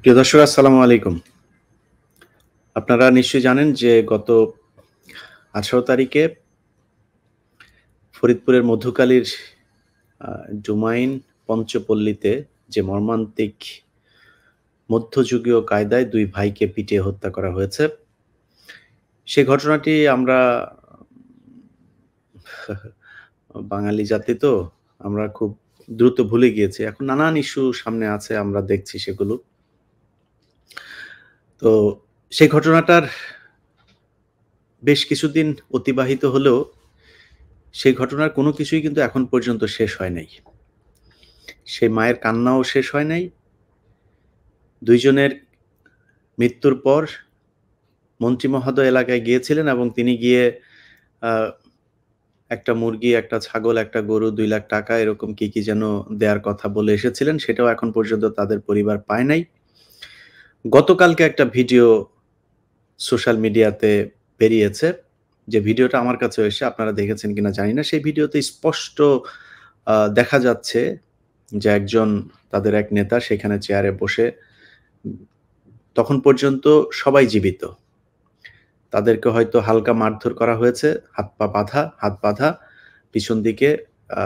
প্রিয় দর্শক, আসসালামু আলাইকুম। আপনারা নিশ্চয়ই জানেন যে গত ১৮ তারিখে ফরিদপুরের মধুখালীর ডুমাইন পঞ্চপল্লীতে যে মর্মান্তিক মধ্যযুগীয় কায়দায় ২ ভাইকে পিটিয়ে হত্যা করা হয়েছে। সে ঘটনাটি আমরা বাঙালি জাতি তো আমরা খুব দ্রুত ভুলে গিয়েছি। এখন নানান ইস্যু সামনে আছে, আমরা দেখছি সেগুলো। তো সেই ঘটনাটার বেশ কিছুদিন অতিবাহিত হলেও সেই ঘটনার কোনো কিছুই কিন্তু এখন পর্যন্ত শেষ হয় নাই। সেই মায়ের কান্নাও শেষ হয় নাই। ২ জনের মৃত্যুর পর মন্ত্রী মহোদয় এলাকায় গিয়েছিলেন এবং তিনি গিয়ে আ একটা মুরগি, একটা ছাগল, একটা গরু, ৳২,০০,০০০ এরকম কি যেন দেয়ার কথা বলে এসেছিলেন। সেটাও এখন পর্যন্ত তাদের পরিবার পায় নাই। গতকালকে একটা ভিডিও সোশ্যাল মিডিয়াতে বেরিয়েছে। যে ভিডিওটা আমার কাছেও এসে আপনারা দেখেছেন কিনা জানি না। সেই ভিডিওতে স্পষ্ট দেখা যাচ্ছে যে একজন তাদের এক নেতা সেখানে চেয়ারে বসে তখন পর্যন্ত সবাই জীবিত। তাদেরকে হয়তো হালকা মারধর করা হয়েছে, হাত বাঁধা, পিছন দিকে আ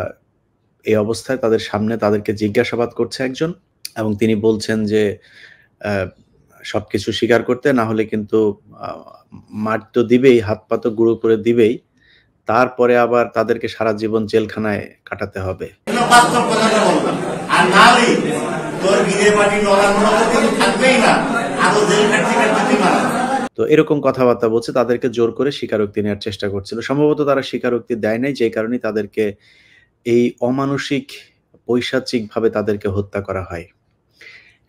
এই অবস্থায় তাদের সামনে তাদেরকে জিজ্ঞাসাবাদ করছে একজন এবং তিনি বলছেন যে অ্যা সবকিছু স্বীকার করতে, না হলে কিন্তু আ মার তো দিবেই, হাত পা তো গুঁড়ো করে দিবেই। তারপরে আবার তাদেরকে সারা জীবন জেলখানায় কাটাতে হবে। বাস্তব কথাটা বললাম। আর না হলে তোর গিরে মাটি নড়ানোর মতো কিছু থাকবেই না। আরো জেল কাটতে কাটতে মারা। তো এরকম কথাবার্তা বলছে, তাদেরকে জোর করে স্বীকারোক্তি নেওয়ার চেষ্টা করছিল। সম্ভবত তারা স্বীকারোক্তি দেয় নাই, যে কারণেই তাদেরকে এই অমানুষিক পৈশাচিকভাবে তাদেরকে হত্যা করা হয়।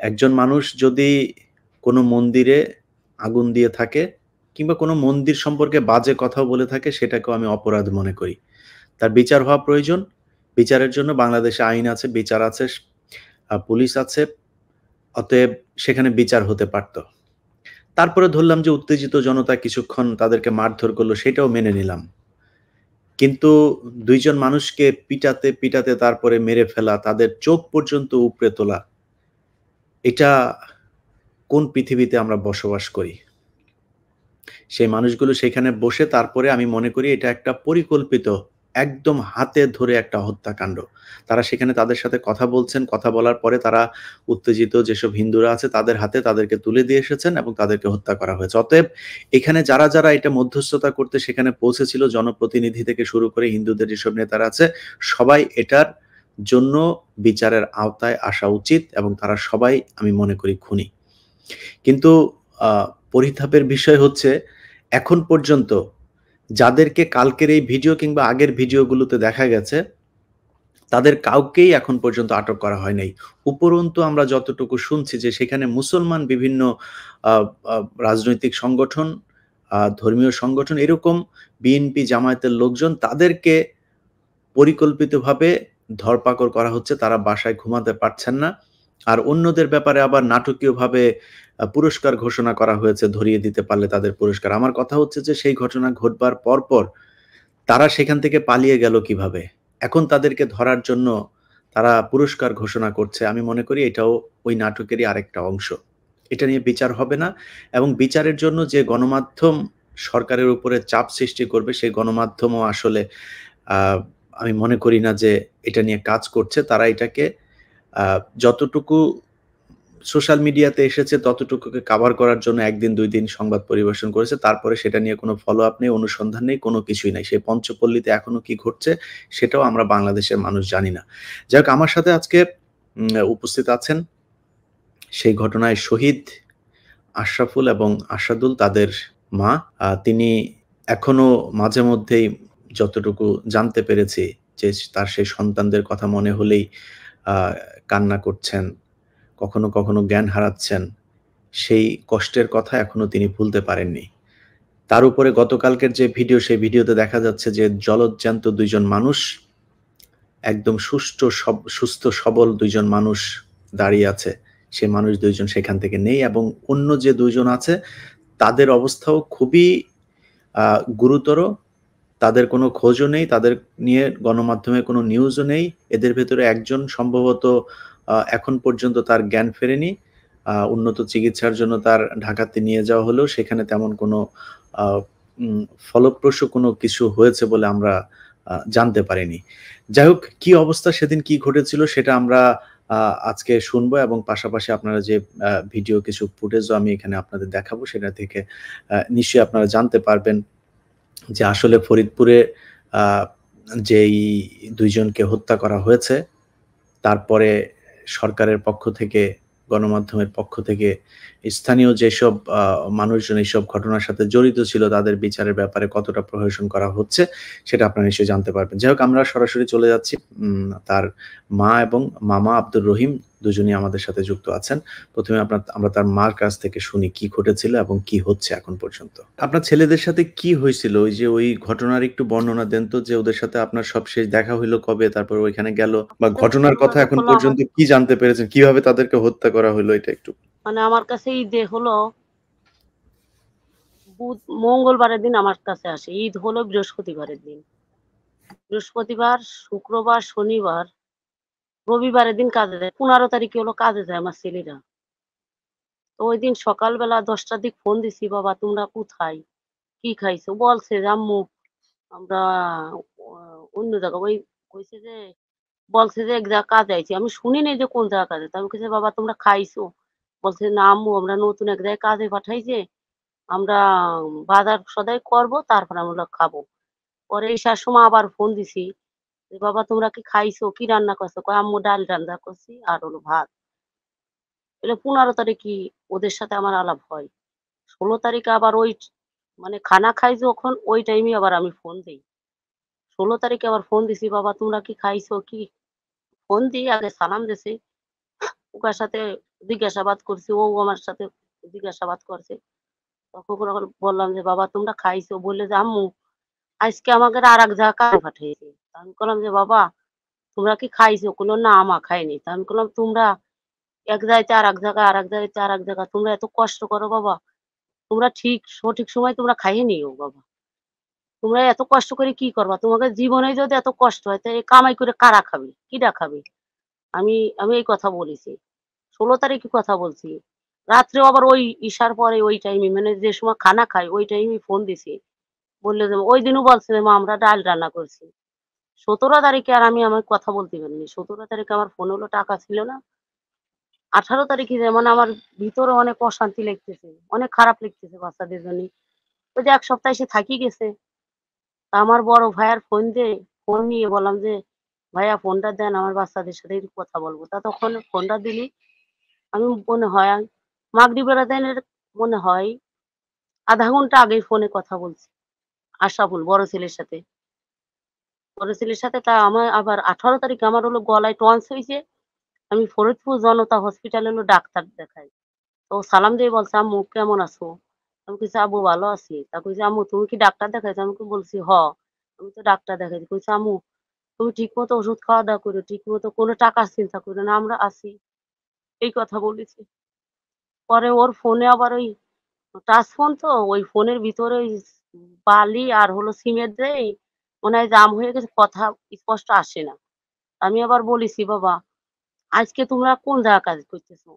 একজন মানুষ যদি কোনো মন্দিরে আগুন দিয়ে থাকে কিংবা কোনো মন্দির সম্পর্কে বাজে কথাও বলে থাকে, সেটাকেও আমি অপরাধ মনে করি। তার বিচার হওয়া প্রয়োজন। বিচারের জন্য বাংলাদেশে আইন আছে, বিচার আছে, পুলিশ আছে। অতএব সেখানে বিচার হতে পারত। তারপরে ধরলাম যে উত্তেজিত জনতা কিছুক্ষণ তাদেরকে মারধর করল, সেটাও মেনে নিলাম। কিন্তু ২ জন মানুষকে পিটাতে তারপরে মেরে ফেলা, তাদের চোখ পর্যন্ত উপড়ে তোলা, এটা কোন পৃথিবীতে আমরা বসবাস করি? সেই মানুষগুলো সেখানে বসে তারপরে আমি মনে করি এটা একটা পরিকল্পিত, একদম হাতে ধরে একটা হত্যাকাণ্ড। তারা সেখানে তাদের সাথে কথা বলছেন, কথা বলার পরে তারা উত্তেজিত যেসব হিন্দুরা আছে তাদের হাতে তাদেরকে তুলে দিয়ে এসেছেন এবং তাদেরকে হত্যা করা হয়েছে। অতএব এখানে যারা এটা মধ্যস্থতা করতে সেখানে পৌঁছেছিল, জনপ্রতিনিধি থেকে শুরু করে হিন্দুদের যেসব নেতারা আছে, সবাই এটার জন্য বিচারের আওতায় আসা উচিত এবং তারা সবাই আমি মনে করি খুনি। কিন্তু আ পরিতাপের বিষয় হচ্ছে এখন পর্যন্ত যাদেরকে কালকের এই ভিডিও কিংবা আগের ভিডিওগুলোতে দেখা গেছে, তাদের কাউকেই এখন পর্যন্ত আটক করা হয় নাই। উপরন্তু আমরা যতটুকু শুনছি যে সেখানে মুসলমান বিভিন্ন আ আ রাজনৈতিক সংগঠন, ধর্মীয় সংগঠন, এরকম বিএনপি জামায়াতের লোকজন তাদেরকে পরিকল্পিতভাবে ধরপাকড় করা হচ্ছে। তারা বাসায় ঘুমাতে পারছেন না। আর অন্যদের ব্যাপারে আবার নাটকীয়ভাবে পুরস্কার ঘোষণা করা হয়েছে, ধরিয়ে দিতে পারলে তাদের পুরস্কার। আমার কথা হচ্ছে যে সেই ঘটনা ঘটবার পরপর তারা সেখান থেকে পালিয়ে গেল কিভাবে? এখন তাদেরকে ধরার জন্য তারা পুরস্কার ঘোষণা করছে। আমি মনে করি এটাও ওই নাটকেরই আরেকটা অংশ। এটা নিয়ে বিচার হবে না এবং বিচারের জন্য যে গণমাধ্যম সরকারের উপরে চাপ সৃষ্টি করবে, সেই গণমাধ্যমও আসলে আ আমি মনে করি না যে এটা নিয়ে কাজ করছে। তারা এটাকে আ যতটুকু সোশ্যাল মিডিয়াতে এসেছে ততটুকুকে কাভার করার জন্য ১ দিন ২ দিন সংবাদ পরিবেশন করেছে। তারপরে সেটা নিয়ে কোনো ফলো আপ নেই, অনুসন্ধান নেই, কোনো কিছুই নাই। সেই পঞ্চপল্লীতে এখনো কি ঘটছে সেটাও আমরা বাংলাদেশের মানুষ জানি না। যাই হোক, আমার সাথে আজকে উপস্থিত আছেন সেই ঘটনায় শহীদ আশরাফুল এবং আশাদুল, তাদের মা। তিনি এখনো মাঝে মধ্যেই যতটুকু জানতে পেরেছি যে তার সেই সন্তানদের কথা মনে হলেই আ কান্না করছেন। কখনো জ্ঞান হারাচ্ছেন। সেই কষ্টের কথা এখনো তিনি ভুলতে পারেননি। তার উপরে গতকালকের যে ভিডিও, সেই ভিডিওতে দেখা যাচ্ছে যে জলজ্যান্ত ২ জন মানুষ, একদম সুস্থ সবল ২ জন মানুষ দাঁড়িয়ে আছে। সেই মানুষ ২ জন সেখান থেকে নেই এবং অন্য যে ২ জন আছে তাদের অবস্থাও খুবই আ গুরুতর। তাদের কোনো খোঁজও নেই, তাদের নিয়ে গণমাধ্যমে কোনো নিউজও নেই। এদের ভেতরে একজন সম্ভবত এখন পর্যন্ত তার জ্ঞান ফেরেনি। উন্নত চিকিৎসার জন্য তার ঢাকাতে নিয়ে যাওয়া হলেও সেখানে তেমন কোনো আ উম ফলপ্রসূ কোনো কিছু হয়েছে বলে আমরা জানতে পারিনি। যাই হোক, কি অবস্থা সেদিন কি ঘটেছিল সেটা আমরা আ আজকে শুনবো এবং পাশাপাশি আপনারা যে ভিডিও কিছু ফুটেজও আমি এখানে আপনাদের দেখাবো সেটা থেকে নিশ্চয়ই আপনারা জানতে পারবেন যে আসলে ফরিদপুরে আ যেই ২ জনকে হত্যা করা হয়েছে, তারপরে সরকারের পক্ষ থেকে, গণমাধ্যমের পক্ষ থেকে স্থানীয় যেসব মানুষজন এইসব ঘটনার সাথে জড়িত ছিল তাদের বিচারের ব্যাপারে কতটা প্রহসন করা হচ্ছে, সেটা আপনারা নিশ্চয়ই জানতে পারবেন। যাই হোক, আমরা সরাসরি চলে যাচ্ছি। তার মা এবং মামা আব্দুর রহিম দুজনই আমাদের সাথে যুক্ত আছেন। ১ম এ আমরা তার মার কাছ থেকে শুনি কি ঘটেছিল এবং কি হচ্ছে এখন পর্যন্ত। আপনার ছেলেদের সাথে কি হয়েছিল? ওই যে ওই ঘটনার একটু বর্ণনা দেন তো, যে ওদের সাথে আপনার সবশেষ দেখা হইল কবে? তারপর ওইখানে গেল বা সবচেয়ে ঘটনার কথা ঘটনাটা এখন হলো আমার পর্যন্ত কি জানতে পেরেছেন? কিভাবে তাদেরকে হত্যা করা হইলো এটা একটু। মানে আমার কাছে ঈদে হলো মঙ্গলবারের দিন আমার কাছে আসে। ঈদ হলো বৃহস্পতিবারের দিন। বৃহস্পতিবার, শুক্রবার, শনিবার, রবিবারের দিন কাজে যায়। ১৫ তারিখে হলো কাজে যায় আমার ছেলেরা। তো ঐদিন সকালবেলা ১০টার দিক ফোন দিছি, "বাবা তোমরা কোথায়? কি খাইছো?" বলছে যে, "আম্মু আমরা অ অন্য জায়গা" কইছে যে বলছে যে, "এক জায়গা কাজে আইছি।" আমি শুনি নাই যে কোন জায়গা কাজে। তো আমি কইছি, "বাবা তোমরা খাইছো?" বলছে, "না আম্মু আমরা নতুন এক জায়গায় কাজে পাঠাইছে। আমরা বাজার সদাই করব তারপরে আমরা খাবো।" পরে আসার সময় আবার ফোন দিছি যে, "বাবা তোমরা কি খাইছো? কি রান্না করছো?" কয়, "আম্মু ডাল রান্না করছি আর হলো ভাত।" এলে ১৫ তারিখই ওদের সাথে আমার আলাপ হয়। ১৬ তারিখে আবার মানে খানা খাই যখন ওই টাইমে আবার আমি ফোন দেই। ১৬ তারিখে আবার ফোন দিছি, "বাবা তোমরা কি খাইছো কি?" ফোন দিয়ে আগে সালাম দিছি। উনার সাথে জিজ্ঞাসাবাদ করছি। ও আমার সাথে জিজ্ঞাসাবাদ করছে। তখন বললাম যে, "বাবা তোমরা খাইছো?" বললে যে, "আম্মু আজকে আমাদের আরেক জায়গা কাজে পাঠাইছে।" তা আমি কইলাম যে, "বাবা তোমরা কি খাইছো?" কইলো, "না মা খাইনি।" তা আমি কইলাম, "তোমরা এক যাইতে আরেক জায়গা, আরেক যাইতে আরেক জায়গা তোমরা এত কষ্ট করো বাবা। তোমরা সঠিক সময় তোমরা খাইয়ে নিও বাবা। তোমরা এত কষ্ট করে কি করবা? তোমাদের জীবনে যদি এত কষ্ট হয় তাহলে কামাই করে কারা খাবে? কিরা খাবে?" আমি আমি এই কথা বলেছি। ১৬ তারিখে কথা বলছি। রাত্রেও আবার ওই ইশার পরে ওই টাইমে মানে যে সময় খানা খাই ওই টাইমে ফোন দিছি। বলল যে ঐদিনও বলছে যে, "মা আমরা ডাল রান্না করছি।" ১৭ তারিখে আর আমি কথা বলতে পারিনি। ১৭ তারিখে আমার ফোনে হলো টাকা ছিল না। ১৮ তারিখে যেমন আমার ভিতরে অনেক অশান্তি লাগতেছে। অনেক খারাপ লাগতেছে বাচ্চাদের জন্যে। ওই যে ১ সপ্তাহ এসে থাকি গেছে। তা আমার বড় ভাইয়ার ফোন নিয়ে বললাম যে, "ভাইয়া ফোনটা দেন আমার বাচ্চাদের সাথে একটু কথা বলব।" তা তখন ফোনটা দিলি আমি মনে হয় মাগরিবের আজানের মনে হয় ০.৫ ঘন্টা আগেই ফোনে কথা বলছি। আশরাফুল বড় ছেলের সাথে। বড় ছেলের সাথে তা আমার আবার ১৮ তারিখে আমার হলো গলায় টন্স হইছে। আমি ফরিদপুর জনতা হসপিটালে হলো ডাক্তার দেখাই। তো সালাম দিয়ে বলছে, "আম্মু কেমন আছো?" আমি কইছি, "আব্বু ভালো আছি।" তা কইছে, "আম্মু তুমি কি ডাক্তার দেখাইছো?" আমি বলছি, "হ।" আমি তো ডাক্তার দেখাইছি। কইছে, "আম্মু তুমি ঠিকমতো ওষুধ খাওয়া-দাওয়া করো, ঠিকমতো কোনো টাকার চিন্তা করো না, আমরা আছি।" এই কথা বলেছে। পরে ওর ফোনে আবার ওই টাচ ফোন তো ওই ফোনের ভিতরে ওই বালি আর হলো সিমেন্ট দেই মনে হয় জাম হয়ে গেছে কথা স্পষ্ট আসে না। আমি আবার বলেছি, "বাবা আজকে তোমরা কোন জায়গায় কাজ করতেছো?"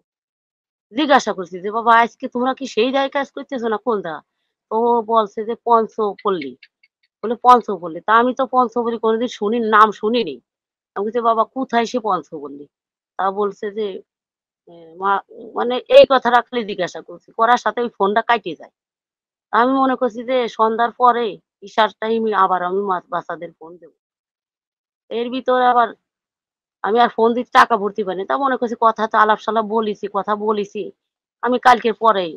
জিজ্ঞাসা করছি যে, "বাবা আজকে তোমরা কি সেই জায়গায় কাজ করতেছো না কোন জায়গা?" তো ও বলছে যে, "পঞ্চপল্লী।" বলে, "পঞ্চপল্লী।" তা আমি তো পঞ্চপল্লী কোনদিন নাম শুনিনি। আমি বলছি, "বাবা কোথায় সে পঞ্চপল্লী?" তা বলছে যে, এ মা মানে এই কথাটা খালি জিজ্ঞাসা করছি। করার সাথে ওই ফোনটা কাইটে যায়। আমি মনে করছি যে সন্ধ্যার পরে ইশার টাইমে আবার আমি বাচ্চাদের ফোন দেব। এর ভিতরে আবার আমি আর ফোন দিতে টাকা ভরতে পারিনি। তা মনে করছি কথা তো আলাপ-সালাপ বলিছি, কথা বলিছি। আমি কালকের পরেই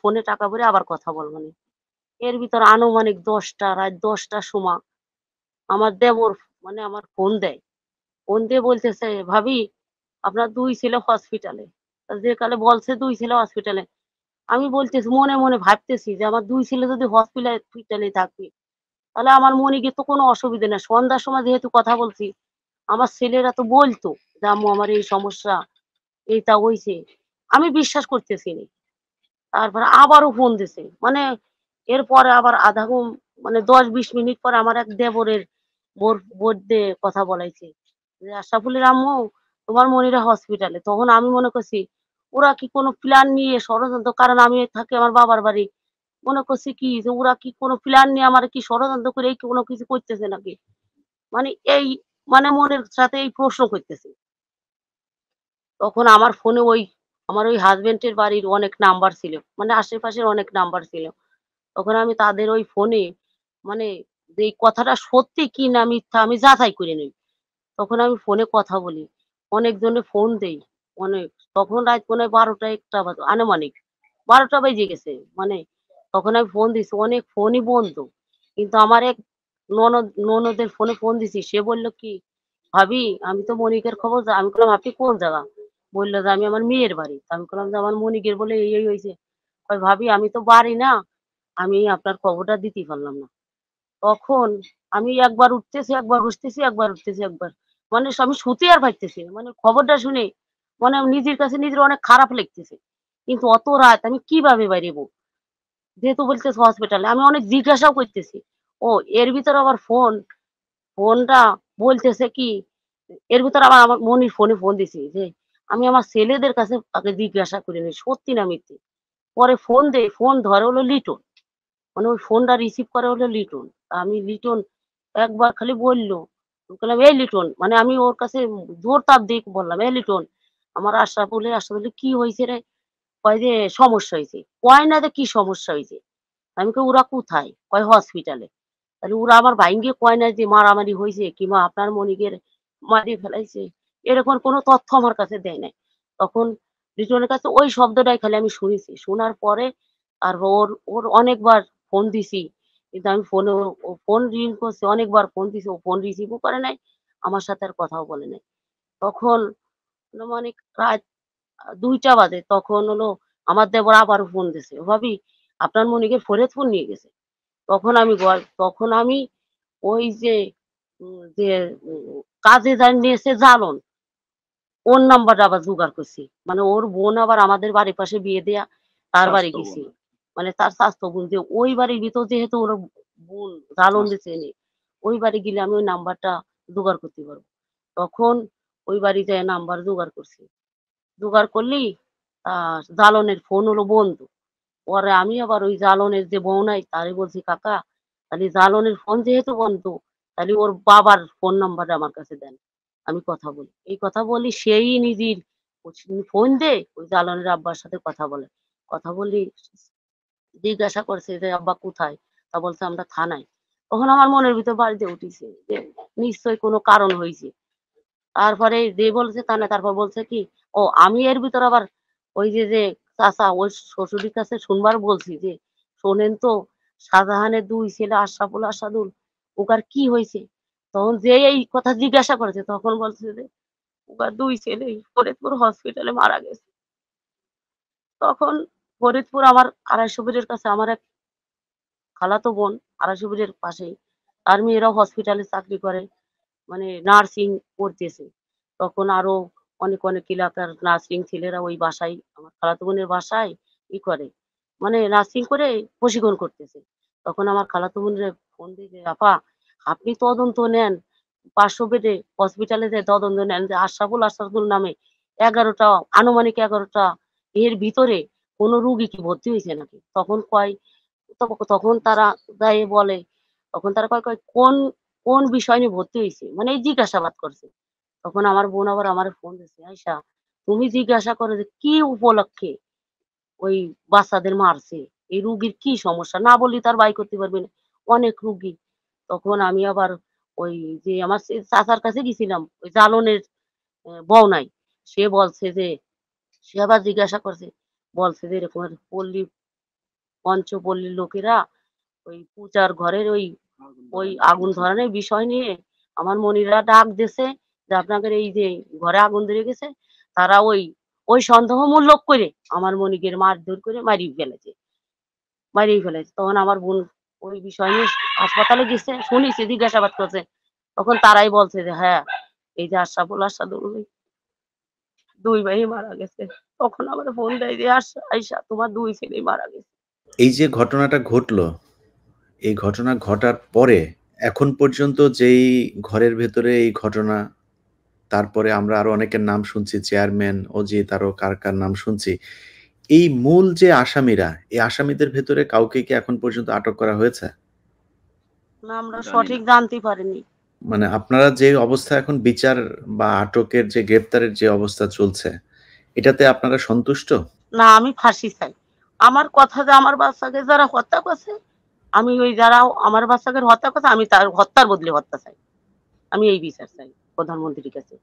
ফোনে টাকা ভরে আবার কথা বলবানি। এর ভিতরে আনুমানিক ১০টা রাত ১০টার সময় আমার দেবর মানে আমার ফোন দেয়। ফোন দিয়ে বলতেছে, "ভাবি আপনার ২ ছেলে হসপিটালে।" যে কালে বলছে ২ ছেলে হসপিটালে। আমি বলতেছি মনে, মনে ভাবতেছি যে আমার ২ ছেলে যদি হসপিটালে থাকে তাহলে আমার মনে তো কোনো অসুবিধা নাই। সন্ধ্যার সময় যেহেতু কথা বলছি, আমার ছেলেরা তো বলতো যে, "আম্মু আমার এই সমস্যা, এইটা হইছে।" আমি বিশ্বাস করতেছিনি। তারপরে আবারও ফোন দিছে। মানে এরপরে আবার মানে ১০-২০ মিনিট পরে আমার এক দেবরের বোর দিয়ে কথা বলাইছে। যে, "আশরাফুলের আম্মু, তোমার মনিরা হসপিটালে।" তখন আমি মনে করছি ওরা কি কোনো প্ল্যান নিয়ে ষড়যন্ত্র, কারণ আমি থাকি আমার বাবার বাড়ি। মনে করছি কি যে ওরা কি কোনো প্ল্যান নিয়ে আমারে কি ষড়যন্ত্র করে এই কোনো কিছু করতেছে নাকি? মানে এই মানে মনের সাথে এই প্রশ্ন করতেছি। তখন আমার ফোনে আমার ওই হাসব্যান্ডের বাড়ির অনেক নাম্বার ছিল। মানে আশেপাশের অনেক নাম্বার ছিল। তখন আমি তাদের ওই ফোনে মানে যে এই কথাটা সত্যি কি না মিথ্যা আমি যাচাই করে নেই। তখন আমি ফোনে কথা বলি। অনেকজনে ফোন দেই। অনেক। তখন রাত মনে হয় ১২টা ১টা আনুমানিক। ১২টা বেজে গেছে। মানে তখন আমি ফোন দিছি। অনেক ফোনই বন্ধ। কিন্তু আমার এক ননদের ফোনে ফোন দিছি। সে বলল কি, "ভাবি আমি তো মনিকের খবর আমি বললাম, "আপনি কোন জায়গা?" বলল যে, "আমি আমার মেয়ের বাড়ি।" তা আমি বললাম যে, "আমার মনিকের বলে এই হইছে।" কয়, "ভাবি আমি তো বাড়ি না। আমি আপনার খবরটা দিতে পারলাম না।" তখন আমি একবার উঠতেছি, একবার বসতেছি, একবার উঠতেছি, একবার। মানে আমি শুতে আর পারতেছি না। মানে খবরটা শুনে মানে নিজের কাছে নিজের অনেক খারাপ লাগতেছে। কিন্তু অত রাত আমি কিভাবে বেরোবো? যেহেতু বলতেছে হসপিটালে। আমি অনেক জিজ্ঞাসাও করতেছি। ও এর ভিতরে আবার ফোনটা বলতেছে কি, এর ভিতরে আবার আমার মনির ফোনে ফোন দিছি যে, আমি আমার ছেলেদের কাছে আগে জিজ্ঞাসা করে নিই সত্যি না মিথ্যে। পরে ফোন দেই, ফোন ধরে হলো লিটন। মানে ওই ফোনটা রিসিভ করে হলো লিটন। আমি লিটন একবার খালি বলল, আমি বললাম, "এই লিটন" মানে আমি ওর কাছে জোর তাপ দিয়ে বললাম, "এই লিটন আমার আশরাফুলের কি হইছে রে?" কয় যে, "সমস্যা হইছে।" কয় না যে কি সমস্যা হইছে। আমি কই, "ওরা কোথায়?" কয়, "হসপিটালে।" তাহলে ওরা আমার ভাইঙ্গে কয় না যে মারামারি হইছে কিংবা আপনার মনিকের মাইরে ফেলাইছে। এরকম কোনো তথ্য আমার কাছে দেয় নাই। তখন লিটনের কাছে ওই শব্দটাই খালি আমি শুনেছি। শোনার পরে আর ওর অনেকবার ফোন দিছি। কিন্তু আমি ফোনে ও ফোন রিং করছে, অনেকবার ফোন দিছি। ও ফোন রিসিভও করে নাই। আমার সাথে আর কথাও বলে নাই। তখন আনুমানিক রাত ২টা বাজে। তখন হলো আমার দেবর আবারও ফোন দিছে। "ভাবি আপনার মনিকের ফরিদপুর নিয়ে গেছে।" তখন আমি ওই যে যে কাজে যাই নিয়েছে জালন, ওর নাম্বারটা আবার জোগাড় করছি। মানে ওর বোন আবার আমাদের বাড়ির পাশে বিয়ে দেয়া, তার বাড়ি স্বাস্থ্য গেছি। বোন। মানে তার চাচাতো বোন যে ওই বাড়ির ভিতর যেহেতু ওর বোন জালন আচ্ছা। দিছে নি, ওই বাড়ি গেলে আমি ওই নাম্বারটা জোগাড় করতে পারবো। তখন ওই বাড়ি যেয়ে নাম্বার জোগাড় করছি। জোগাড় করলেই জালনের ফোন হলো বন্ধ। পরে আমি আবার ওই জালনের যে বউ নাই তারে বলছি, "কাকা তাহলে জালনের ফোন যেহেতু বন্ধ, তাহলে ওর বাবার ফোন নাম্বারটা আমার কাছে দেন। আমি কথা বলি।" এই কথা বলি সেই নিজের ফোন দিয়ে ওই জালনের আব্বার সাথে কথা বলে। কথা বলি জিজ্ঞাসা করছে যে, "আব্বা কোথায়?" তা বলছে, "আমরা থানায়।" তখন আমার মনের ভিতর বাড়িতে উঠিছে যে নিশ্চয়ই কোনো কারণ হইছে। তারপরে যে বলছে তা না, তারপর বলছে কি, আমি এর ভিতর আবার ওই যে চাচা ওই শ্বশুরের কাছে শুনবার বলছি যে, "শোনেন তো শাহজাহানের ২ ছেলে আশরাফুল, আসাদুল ওকার কি হইছে?" তখন যেই এই কথা জিজ্ঞাসা করেছে তখন বলছে যে, "ওকার ২ ছেলেই ফরিদপুর হসপিটালে মারা গেছে।" তখন ফরিদপুর আমার ২৫০ ফিটের কাছে আমার এক খালাতো বোন ২৫০ ফিটের পাশেই। তার মেয়েরাও হসপিটালে চাকরি করে। মানে নার্সিং পড়তেছে। তখন আরো অনেক এলাকার নার্সিং ছেলেরা ওই বাসায় আমার খালাতো বোনের বাসায় করে। মানে নার্সিং করে প্রশিক্ষণ করতেছে। তখন আমার খালাতো বোনরে ফোন দিয়ে যে, "আপা আপনি তদন্ত নেন। ৫০০ বেডে হসপিটালে যেয়ে তদন্ত নেন যে আশরাফুল নামে ১১ টা আনুমানিক ১১ টা এর ভিতরে কোন রুগী কি ভর্তি হইছে নাকি?" তখন কয় তখন তারা যায়ে বলে, তখন তারা কয়, "কোন বিষয় নিয়ে ভর্তি হইছে?" মানে এই জিজ্ঞাসাবাদ করছে। তখন আমার বোন আবার আমারে ফোন দিছে, "আয়েশা তুমি জিজ্ঞাসা করো যে কি উপলক্ষে ওই বাচ্চাদের মারছে? এই রুগীর কি সমস্যা? না বললে তো আর বাই করতে পারবে না। অনেক রুগী।" তখন আমি আবার ওই যে আমার চাচার কাছে গেছিলাম, ওই জালনের বউ নাই। সে বলছে যে সে আবার জিজ্ঞাসা করছে। বলছে যে এরকম পঞ্চপল্লীর লোকেরা ওই পূজার ঘরের ওই আগুন ধরানোর বিষয় নিয়ে আমার মনিরা ডাক দিছে যে, "আপনাদের এই যে ঘরে আগুন ধরে গেছে।" তারা ওই সন্দেহমূলক করে আমার মনিকের মারধর করে মারিয়ে ফেলেছে। তখন আমার বোন ওই বিষয় নিয়ে হাসপাতালে গেছে, শুনেছি জিজ্ঞাসাবাদ করছে। তখন তারাই বলছে যে, "হ্যাঁ, এই যে আশরাফুল, আসাদুল ২ ভাই মারা গেছে।" তখন আমারে ফোন দেয় যে, "আইসা তোমার ২ ছেলেই মারা গেছে।" এই যে ঘটনাটা ঘটলো, এই ঘটনা ঘটার পরে এখন পর্যন্ত যেই ঘরের ভেতরে এই ঘটনা তারপরে আমরা আরো অনেকের নাম শুনছি, চেয়ারম্যান, অজিত আরো কার নাম শুনছি। এই মূল যে আসামিরা, এই আসামিদের ভেতরে কাউকে কি এখন পর্যন্ত আটক করা হয়েছে? না, আমরা সঠিক জানতে পারিনি। মানে আপনারা যে অবস্থা এখন বিচার বা আটকের যে গ্রেপ্তারের যে অবস্থা চলছে, এটাতে আপনারা সন্তুষ্ট? না, আমি ফাঁসি চাই। আমার কথা যে আমার বাচ্চাকে যারা হত্যা করছে, আমি ওই যারা আমার বাচ্চাকে হত্যা করছে, আমি তার হত্যার বদলে হত্যা চাই। আমি এই বিচার চাই প্রধানমন্ত্রীর কাছে।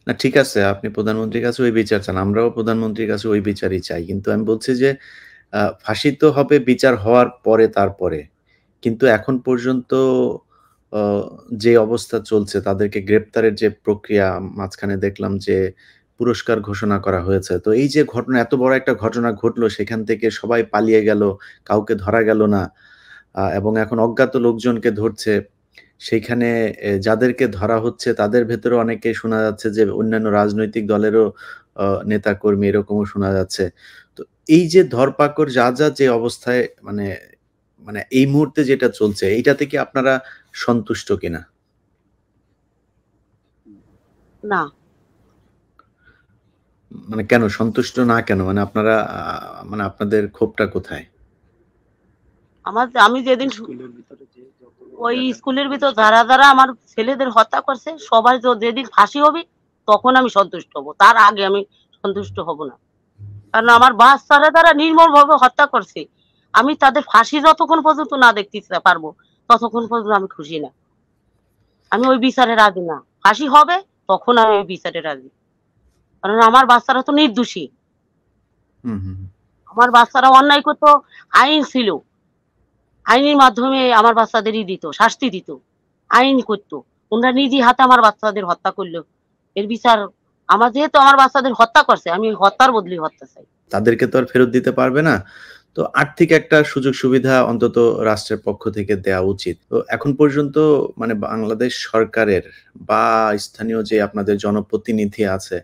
না ঠিক আছে, আপনি প্রধানমন্ত্রীর কাছে ওই বিচার চান। আমরাও প্রধানমন্ত্রীর কাছে ওই বিচারই চাই। কিন্তু আমি বলছি যে ফাঁসি তো হবে বিচার হওয়ার পরে তারপরে। কিন্তু এখন পর্যন্ত অ যে অবস্থা চলছে তাদেরকে গ্রেপ্তারের যে প্রক্রিয়া মাঝখানে দেখলাম যে পুরস্কার ঘোষণা করা হয়েছে। তো এই যে ঘটনা এত বড় একটা ঘটনা ঘটলো সেখান থেকে সবাই পালিয়ে গেল, কাউকে ধরা গেল না। এবং এখন অজ্ঞাত লোকজনকে ধরছে। সেইখানে যাদেরকে ধরা হচ্ছে তাদের ভেতরে অনেকে শোনা যাচ্ছে যে অন্যান্য রাজনৈতিক দলেরও নেতাকর্মী এরকমও শোনা যাচ্ছে। তো এই যে ধরপাকড় যা যে অবস্থায় মানে মানে এই মুহূর্তে যেটা চলছে এইটাতে কি আপনারা সন্তুষ্ট কিনা? না, মানে কেন সন্তুষ্ট না কেন? মানে আপনারা মানে আপনাদের ক্ষোভটা কোথায়? আমি যেদিন ওই স্কুলের ভিতর যারা আমার ছেলেদের হত্যা করছে সবাই যেদিন ফাঁসি হবে তখন আমি সন্তুষ্ট হব। তার আগে আমি সন্তুষ্ট হব না। কারণ আমার বাচ্চারা তারা নির্মমভাবে হত্যা করছে। আমি তাদের ফাঁসি যতক্ষণ পর্যন্ত না দেখতে পারবো ততক্ষণ পর্যন্ত আমি খুশি না। আমি ওই বিচারে রাজি না। ফাঁসি হবে তখন আমি ওই বিচারে রাজি। কারণ আমার বাচ্চারা তো নির্দোষী। হুম, হুম। আমার বাচ্চারা অন্যায় করতো, আইন ছিল। আইনের মাধ্যমে আমার বাচ্চাদেরই দিত, শাস্তি দিত। আইন করতো। ওনারা নিজে হাতে আমার বাচ্চাদের হত্যা করলো। এর বিচার আমার যেহেতু আমার বাচ্চাদের হত্যা করছে, আমি হত্যার বদলে হত্যা চাই। তাদেরকে তো আর ফেরত দিতে পারবে না। তো আর্থিক একটা সুযোগ সুবিধা অন্তত রাষ্ট্রের পক্ষ থেকে দেয়া উচিত। তো এখন পর্যন্ত মানে বাংলাদেশ সরকারের বা স্থানীয় যে আপনাদের জনপ্রতিনিধি আছে,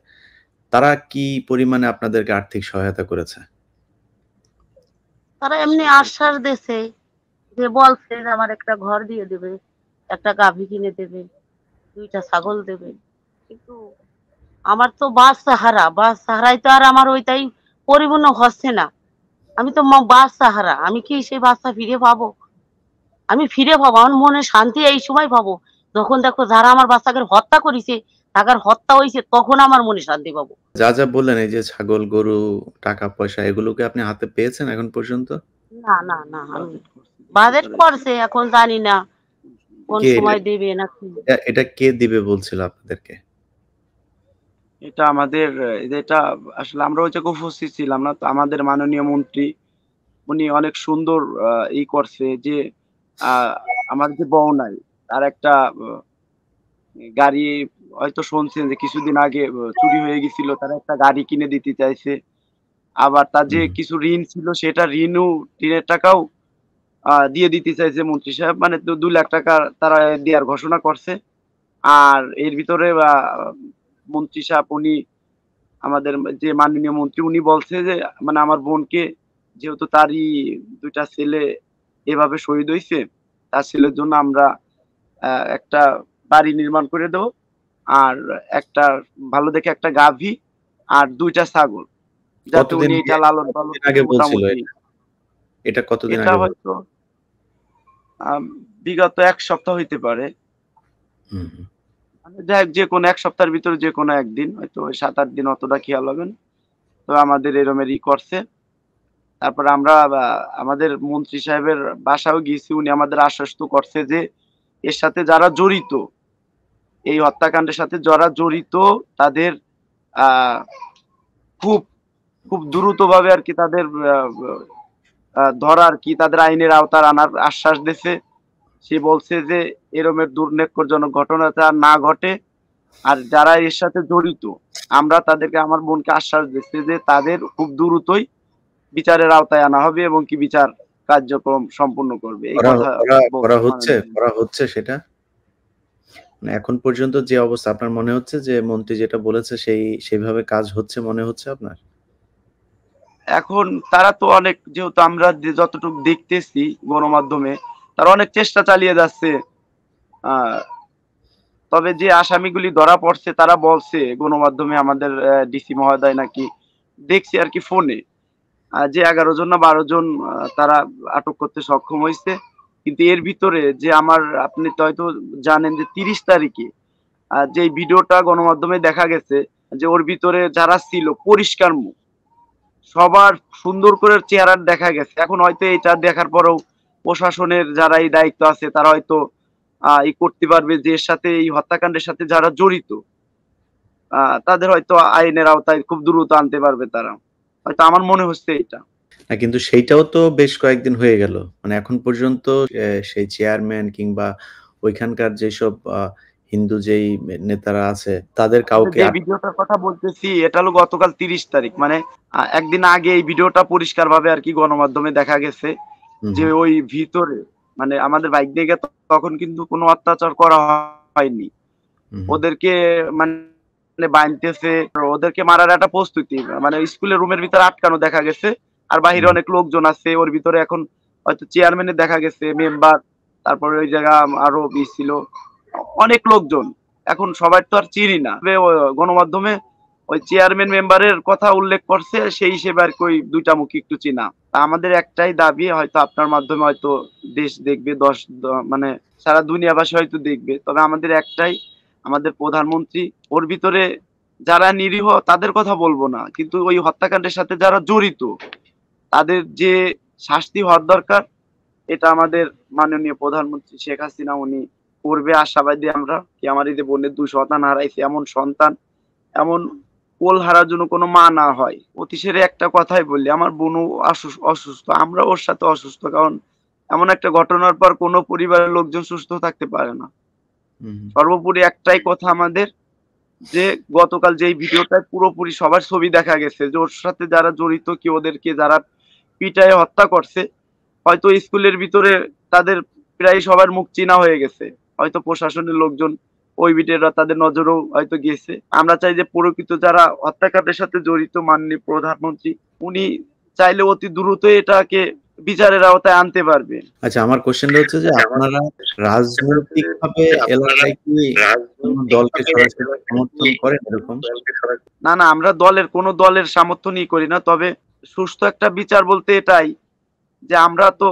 তারা কি পরিমাণে আপনাদেরকে আর্থিক সহায়তা করেছে? তারা এমনি আশ্বাস দিয়েছে যে বলছে যে আমার একটা ঘর দিয়ে দেবে, একটা গাভী কিনে দেবে, ২ টা ছাগল দেবে। কিন্তু আমার তো বাচ্চা হারা। বাচ্চা হারাই তো আর আমার ওইটাই পরিপূর্ণ হচ্ছে না। আমি তো বাচ্চা হারা। আমি কি সেই বাচ্চা ফিরে পাবো? আমি ফিরে পাবো। আমার মনে শান্তি এই সময় পাবো। যখন দেখো যারা আমার বাচ্চাকে হত্যা করেছে, তাদের হত্যা হইছে তখন আমার মনে শান্তি পাবো। যা বললেন এই যে ছাগল, গরু, টাকা-পয়সা এগুলো কি আপনি হাতে পেয়েছেন এখন পর্যন্ত? না, আমি বাজেট করছে এখন জানি না কোন কে সময় দেবে না কি। এটা কে দিবে বলছিল আপনাদেরকে? এটা আমাদের এটা আসলে আমরা ওই জায়গায় উপস্থিত ছিলাম না। তো আমাদের মাননীয় মন্ত্রী উনি অনেক সুন্দর করছে যে আ আমার যে বউ নাই তার একটা গাড়ি হয়তো শুনছেন যে কিছুদিন আগে চুরি হয়ে গেছিল। তারা একটা গাড়ি কিনে দিতে চাইছে। আবার তার যে হুম। কিছু ঋণ ছিল সেটা ঋণের টাকাও দিয়ে দিতে চাইছে মন্ত্রী সাহেব। মানে তো ৳২,০০,০০০ তারা দেয়ার ঘোষণা করছে। আর এর ভিতরে মন্ত্রী সাহেব উনি আমাদের যে মাননীয় মন্ত্রী উনি বলছে যে মানে আমার বোনকে যেহেতু তারই ২ টা ছেলে এভাবে শহীদ হইছে, তার ছেলের জন্য আমরা একটা বাড়ি নির্মাণ করে দেব। আর একটা ভালো দেখে একটা গাভী আর ২ টা ছাগল। যাতে কতদিন উনি আগে এটা লালন-পালন কতদিন করে আগে বলছিল মোটামুটি এটা? এটা কতদিন এটা আগে হয়তো বিগত ১ সপ্তাহ হইতে পারে। হুম, হুম। মানে যাই হোক যেকোনো ১ সপ্তাহের ভিতরে যেকোনো একদিন হয়তো ৭-৮ দিন অতটা খেয়াল হবে না। তো আমাদের এরকমের করছে। তারপরে আমরা আমাদের মন্ত্রী সাহেবের বাসায়ও গিয়েছি। উনি আমাদের আশ্বস্ত করছে যে এর সাথে যারা জড়িত, এই হত্যাকাণ্ডের সাথে যারা জড়িত তাদের আ খুব, খুব দ্রুতভাবে আরকি তাদের আ ধরা আরকি তাদের আইনের আওতায় আনার আশ্বাস দিছে। সে বলছে যে এরকমের দুর্ভাগ্যজনক ঘটনা যাতে আর না ঘটে। আর যারা এর সাথে জড়িত আমরা তাদেরকে আমার বোনকে আশ্বাস দিচ্ছি যে তাদের খুব দ্রুতই বিচারের আওতায় আনা হবে এবং কি বিচার কার্যক্রম সম্পূর্ণ করবে। এই করা কথা করা করা বলছে হচ্ছে মাননীয় করা হচ্ছে সেটা? মানে এখন পর্যন্ত যে অবস্থা আপনার মনে হচ্ছে যে মন্ত্রী যেটা বলেছে সেইভাবে কাজ হচ্ছে মনে হচ্ছে আপনার? এখন তারা তো অনেক যেহেতু আমরা যতটুকু দেখতেছি গণমাধ্যমে তারা অনেক চেষ্টা চালিয়ে যাচ্ছে আ তবে যে আসামিগুলি ধরা পড়ছে তারা বলছে গণমাধ্যমে, আমাদের ডিসি মহোদয় নাকি দেখছি আর কি ফোনে, যে 11 জন না 12 জন তারা আটক করতে সক্ষম হয়েছে। কিন্তু এর ভিতরে যে আপনি তো হয়তো জানেন যে 30 তারিখে যে ভিডিওটা গণমাধ্যমে দেখা গেছে, যে ওর ভিতরে যারা ছিল পরিষ্কার মুখ, সবার সুন্দর করে চেহারা দেখা গেছে। এখন হয়তো এটা দেখার পরেও প্রশাসনের যারা এই দায়িত্ব আছে তারা হয়তো ই করতে পারবে যে এর সাথে, এই হত্যাকাণ্ডের সাথে যারা জড়িত তাদের হয়তো আইনের আওতায় খুব দ্রুত আনতে পারবে তারা, হয়তো আমার মনে হচ্ছে এটা। না, কিন্তু সেইটাও তো বেশ কয়েকদিন হয়ে গেল। মানে এখন পর্যন্ত সেই চেয়ারম্যান কিংবা ওইখানকার যেসব হিন্দু যেই নেতারা আছে তাদের কাউকে যে ভিডিওটার কথা বলতেছি এটা হলো গতকাল 30 তারিখ, মানে একদিন আগে এই ভিডিওটা পরিষ্কার ভাবে আর কি গণমাধ্যমে দেখা গেছে যে ওই ভিতরে, মানে আমাদের বাইক নিয়ে গিয়ে তখন কিন্তু কোনো অত্যাচার করা হয়নি, ওদেরকে মানে বাঁধতেছে, ওদেরকে মারার একটা প্রস্তুতি, মানে স্কুলের রুমের ভিতরে আটকানো দেখা গেছে, আর বাহিরে অনেক লোকজন আছে ওর ভিতরে। এখন হয়তো চেয়ারম্যানের দেখা গেছে, মেম্বার, তারপরে ওই জায়গা আরো ছিল অনেক লোকজন। এখন সবাই তো আর চিনি না, গণমাধ্যমে ওই চেয়ারম্যান মেম্বারের কথা উল্লেখ করছে, সেই হিসেবে আর কি ওই দুইটা মুখ একটু চিনা। আমাদের একটাই দাবি, হয়তো আপনার মাধ্যমে হয়তো দেশ দেখবে, মানে সারা দুনিয়াবাসী হয়তো দেখবে, তবে আমাদের একটাই, আমাদের প্রধানমন্ত্রী ওর ভিতরে যারা নিরীহ তাদের কথা বলবো না, কিন্তু ওই হত্যাকাণ্ডের সাথে যারা জড়িত তাদের যে শাস্তি হওয়ার দরকার, এটা আমাদের মাননীয় প্রধানমন্ত্রী শেখ হাসিনা উনি করবে আশাবাদী আমরা। কি আমার এই যে বোনের 2 সন্তান হারাইছে, এমন সন্তান, এমন কোল হারার জন্য কোনো মা না হয়। অতিশেরে একটা কথাই বললি, আমার বোনও অসুস্থ, আমরা ওর সাথে অসুস্থ, কারণ এমন একটা ঘটনার পর কোনো পরিবারের লোকজন সুস্থ থাকতে পারে না। সর্বোপরি একটাই কথা আমাদের, যে গতকাল যেই ভিডিওটায় পুরোপুরি সবার ছবি দেখা গেছে, যে ওর সাথে যারা জড়িত, কি ওদেরকে যারা পিটায় হত্যা করছে, হয়তো স্কুলের ভিতরে তাদের প্রায় সবার মুখ চিনা হয়ে গেছে, হয়তো প্রশাসনের লোকজন ওই ভিডিওটা তাদের নজরেও হয়তো গেছে। আমরা চাই যে প্রকৃত যারা হত্যাকাণ্ডের সাথে জড়িত, মাননীয় প্রধানমন্ত্রী উনি চাইলে অতি দ্রুত এটাকে বিচারের আওতায় আনতে পারবে। আচ্ছা, আমার কোশ্চেনটা হচ্ছে যে আপনারা রাজনৈতিকভাবে এলাকায় কি কোনো দলকে সরাসরি সমর্থন করেন এরকম? না, আমরা কোনো দলের সমর্থনই করি না, তবে সুস্থ একটা বিচার বলতে এটাই যে আমরা তো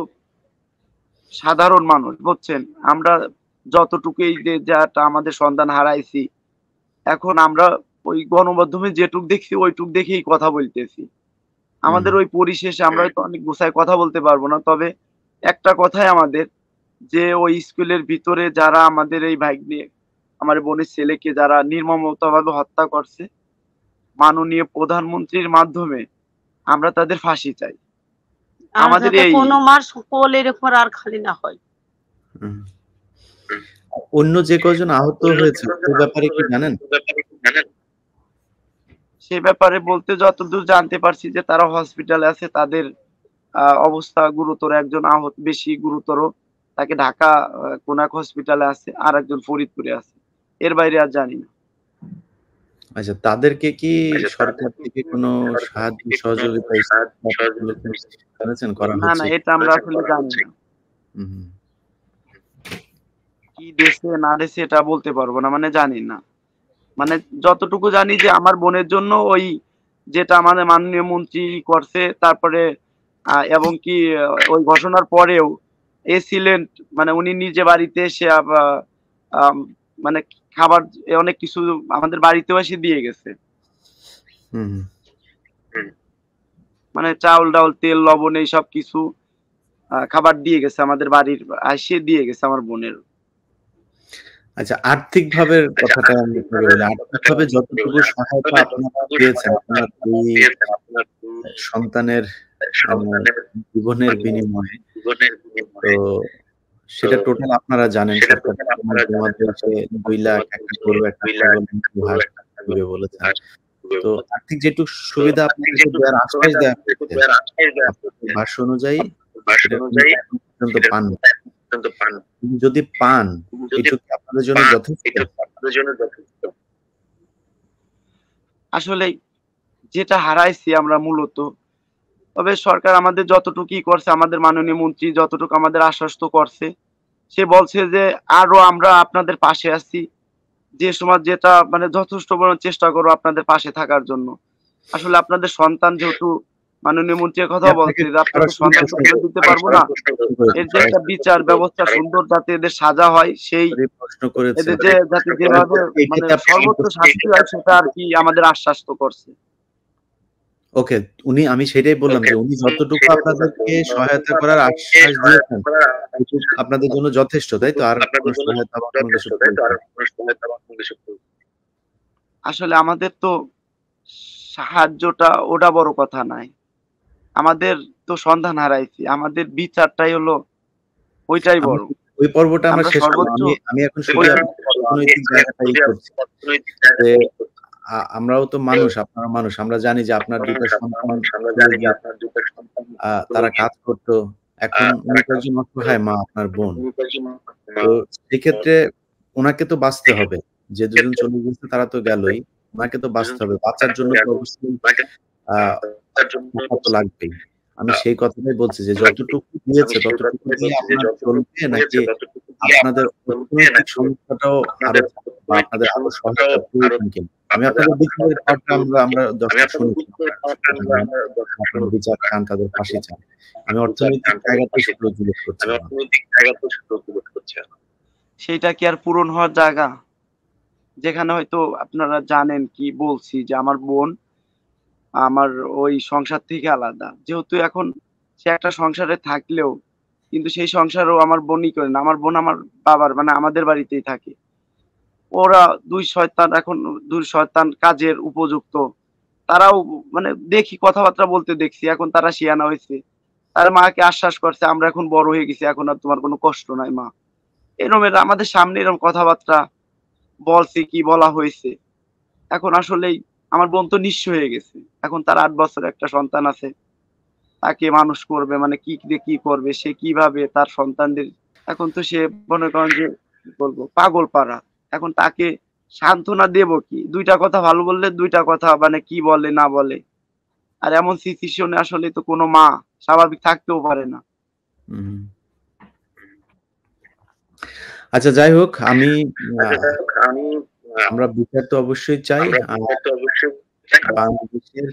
সাধারণ মানুষ, বুঝছেন, আমরা যতটুকু এই যে যাটা আমাদের সন্তান হারাইছি, এখন আমরা ওই গণমাধ্যমে যেটুক দেখছি ওইটুক দেখেই কথা বলতেছি। আমাদের ওই পরিশেষে আমরা হয়তো অনেক গোছায় কথা বলতে পারবো না, তবে একটা কথাই আমাদের, যে ওই স্কুলের ভিতরে যারা আমাদের এই ভাগ্নে, আমার বোনের ছেলেকে যারা নির্মমভাবে হত্যা করছে, মাননীয় প্রধানমন্ত্রীর মাধ্যমে আমরা তাদের ফাঁসি চাই। আমাদের এই কোনো মার কোল এরকম আর খালি না হয়। অন্য যে কজন আহত হয়েছে সে ব্যাপারে কি জানেন? সে ব্যাপারে বলতে যতদূর জানতে পারছি যে তারা হসপিটালে আছে, তাদের অবস্থা গুরুতর, একজন আহত বেশি গুরুতর, তাকে ঢাকা কোন এক হসপিটালে আছে, আর একজন ফরিদপুরে আছে, এর বাইরে আর জানি না। আচ্ছা, তাদেরকে কি সরকার থেকে কোনো সাহায্য সহযোগিতা করা না, হচ্ছে? এটা আমরা আসলে জানি না। কি দেশে না দেশে এটা বলতে পারবো না, মানে জানি না। মানে যতটুকু জানি যে আমার বোনের জন্য ওই যেটা আমাদের মাননীয় মন্ত্রী করছে, তারপরে এবং কি ওই ঘটনার পরেও এসিলেন্ট, মানে উনি নিজে বাড়িতে এসে মানে খাবার অনেক কিছু আমাদের বাড়িতেও এসে দিয়ে গেছে, মানে চাউল ডাউল তেল লবণ এই সব কিছু খাবার দিয়ে গেছে, আমাদের বাড়ির এসে দিয়ে গেছে আমার বোনের। আচ্ছা, আর্থিকভাবে কথাটা আমি বলি, আর্থিকভাবে যতটুকু সহায়তা আপনারা পেয়েছেন আপনার এই সন্তানের জীবনের বিনিময়ে, তো সেটা টোটাল আপনারা জানেন, সরকার আমাদের 2 লাখ একটা গরু একটা দিবে বলেছে। তো আর্থিক যেটুকু সুবিধা আপনাদেরকে দেওয়ার আশ্বাস দেওয়া হয়েছে ভাষ্য অনুযায়ী সেটা পর্যন্ত পান। যদি পান, এটুকু আপনাদের জন্য যথেষ্ট? আসলে যেটা হারাইছি আমরা মূলত, তবে সরকার আমাদের যতটুকুই করছে, আমাদের মাননীয় মন্ত্রী যতটুকু আমাদের আশ্বস্ত করছে, সে বলছে যে আরো আমরা আপনাদের পাশে আছি, যে সমাজ যেটা মানে যথেষ্ট পরিমাণ চেষ্টা করো আপনাদের পাশে থাকার জন্য। আসলে আপনাদের সন্তান যেহেতু মাননীয় মন্ত্রীর আমি কথাও আপনাকে বলছে যে আপনাদের সরাসরি সন্তানকে প্রশ্ন তুলে দিতে পারবো না। এর যে একটা বিচার ব্যবস্থা সুন্দর যাতে এদের সাজা হয় সেই প্রশ্ন করেছেন। এদের যে যাতে যেভাবে এই মানে ক্ষেত্রে আপনি সর্বোচ্চ শাস্তি হয় সেটা আরকি আমাদের আশ্বাস্ত করছে। ওকে, আমি সেটাই বললাম যে উনি যতটুকু আপনাদেরকে সহায়তা করার আশ্বাস দিয়েছেন, এটুক আপনাদের জন্য যথেষ্ট, তাই তো? আর কোন সহায়তা বা কোন কিছু প্রয়োজন? আসলে আমাদের তো সাহায্যটা ওটা বড় কথা নয়। আমাদের তো সন্ধান হারাইছি। আমাদের বিচারটাই হলো ওইটাই আমরা বড়। ওই পর্বটা আমরা আমরা শেষ করলাম। সর্বোচ্চ আমি এখন শুধু ওই অর্থনৈতিক জায়গাটাই করছি। যে আমরাও তো মানুষ, আপনারা মানুষ। আমরা জানি যে আপনার ২ টা সন্তান স্কুলে গিয়েছে। তারা কাজ করত। এখন উনি তো একজন অসহায় মা, আপনার বোন। তো সেক্ষেত্রে উনাকে তো বাঁচতে হবে। যে ২ জন চলে গেছে তারা তো গেলই। উনাকে তো বাঁচতে হবে। বাঁচার জন্য তো অবশ্যই আ টাকা তো লাগবেই। আমি সেই কথাটাই বলছি যে যতটুকু দিয়েছে ততটুকু দিয়ে আপনার চলবে নাকি আপনাদের অর্থনৈতিক সমস্যাটাও আরো বা আপনাদের আরো সহায়তা প্রয়োজন কিনা? আমি আপনাদের বিচারের পার্টটা আমরা দর্শক শুনেছি। আপনারা বিচার চান, তাদের ফাঁসি চান। আমি অর্থনৈতিক জায়গাটাই শুধু জিজ্ঞেস করছিলাম। সেইটা কি আর পূরণ হওয়ার জায়গা? যেখানে হয়তো আপনারা জানেন কি বলছি যে আমার বোন আমার ওই সংসার থেকে আলাদা। যেহেতু এখন সে একটা সংসারে থাকলেও কিন্তু সেই সংসারও আমার বোনই করে না। আমার বোন আমার বাবার মানে আমাদের বাড়িতেই থাকে। ওরা ২ শয়তান এখন ২ শয়তান কাজের উপযুক্ত। তারাও মানে দেখি কথাবার্তা বলতে দেখছি। এখন তারা সিয়ানা হইছে। তার মাকে আশ্বাস করছে, "আমরা এখন বড় হয়ে গেছি। এখন আর তোমার কোনো কষ্ট নাই মা।" আমাদের সামনে এরকম কথাবার্তা বলছে কি বলা হয়েছে। এখন আসলেই আমার বোন তো নিঃস্ব হয়ে গেছে। এখন তার ৮ বছরের একটা সন্তান আছে। তাকে মানুষ করবে মানে কি দিয়ে কি করবে? সে কিভাবে তার সন্তানদের এখন তো সে মনে করেন যে কি বলবো পাগলপাড়া। এখন তাকে সান্ত্বনা দেব কি? ২ টা কথা ভালো বললে ২ টা কথা মানে কি বলে না বলে। আর এমন সিচুয়েশন এ আসলে তো কোনো মা স্বাভাবিক থাকতেও পারে না। হুম। আচ্ছা, যাই হোক, আ আমরা বিচার তো অবশ্যই চাই। বাংলাদেশের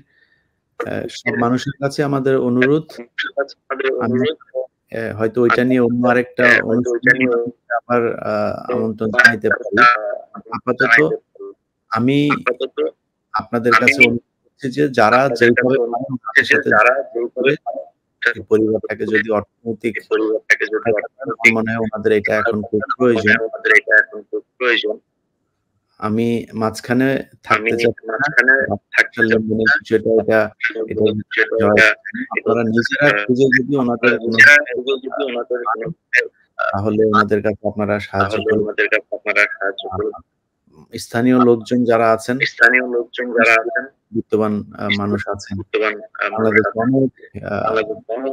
সব মানুষের কাছে আমাদের অনুরোধ, আমি হয়তো ওইটা নিয়ে অন্য আরেকটা অনুষ্ঠানে আবার আমন্ত্রণ জানাইতে পারি। আপাতত আমি আপনাদের কাছে অনুরোধ করছি যে যারা যেইভাবে পারেন তাদের সাথে যোগাযোগ করে এই পরিবারটাকে যদি অর্থনৈতিক সহায়তা করেন, আমার মনে হয় উনাদের এটা এখন খুব প্রয়োজন। আমি মাঝখানে থাকতে চাচ্ছি না। একটা লেনদেনের বিষয়টা এটার ভিতরে জড়াইতে চাই না। আপনারা নিজেরা খুঁজে যদি ওনাদের কোনো পান, তাহলে ওনাদের কাছে আপনারা সাহায্য করবেন। আ স্থানীয় লোকজন যারা আছেন, নিশ্চয়ই বিত্তবান মানুষ আছেন। বাংলাদেশে অনেক আ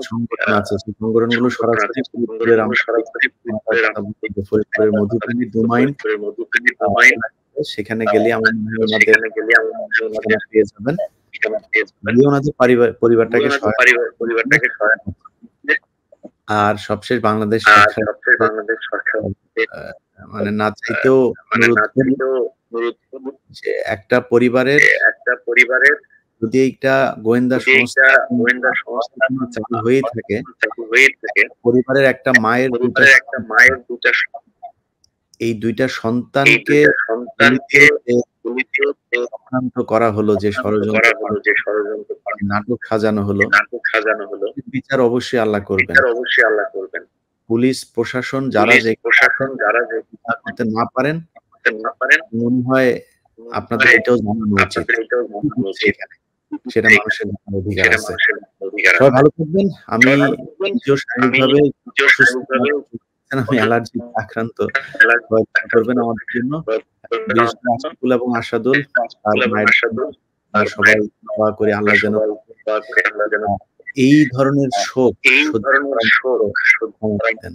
সংগঠন আছে। সেই সংগঠনগুলো সরাসরি ফরিদপুরের কথা বলতে যে ফরিদপুরের মধুখালী, ডোমাইন সেখানে গেলে আমার মনে হয় ওনাদের ঠিকানা পেয়ে যাবেন। গিয়ে ওনাদের পরিবারটাকে সহায়তা করবেন। আর সবশেষ বাংলাদেশ সরকার আ মানে না চাইতেও অনুরোধ করি যে একটা পরিবারের যদি এইটা গোয়েন্দা সংস্থা চালু হয়েই থাকে, পরিবারের একটা মায়ের ২ টা এই ২ টা সন্তানকে গুলিতে যে চক্রান্ত করা হলো, যে ষড়যন্ত্র করা হলো, যে নাটক সাজানো হলো, এর বিচার অবশ্যই আল্লাহ করবেন। পুলিশ প্রশাসন যারা যেখানে আছেন বিচার করতে না পারেন, মনে হয় আপনাদের এটাও জানানো উচিত। কি হচ্ছে এখানে? সেটা মানুষের জানার অধিকার আছে। সবাই ভালো থাকবেন। আমি নিজেও শারীরিকভাবে অসুস্থ, আমি অ্যালার্জিতে আক্রান্ত। সবাই দোয়া করবেন আমাদের জন্য। বিশেষ করে আশিকুল এবং আশাদুল আর মায়ের জন্য সবাই দোয়া করি আল্লাহ যেন এই ধরনের শোক সহ্য করার মতো ক্ষমতা দেন।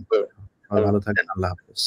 সবাই ভালো থাকবেন। আল্লাহ হাফেজ।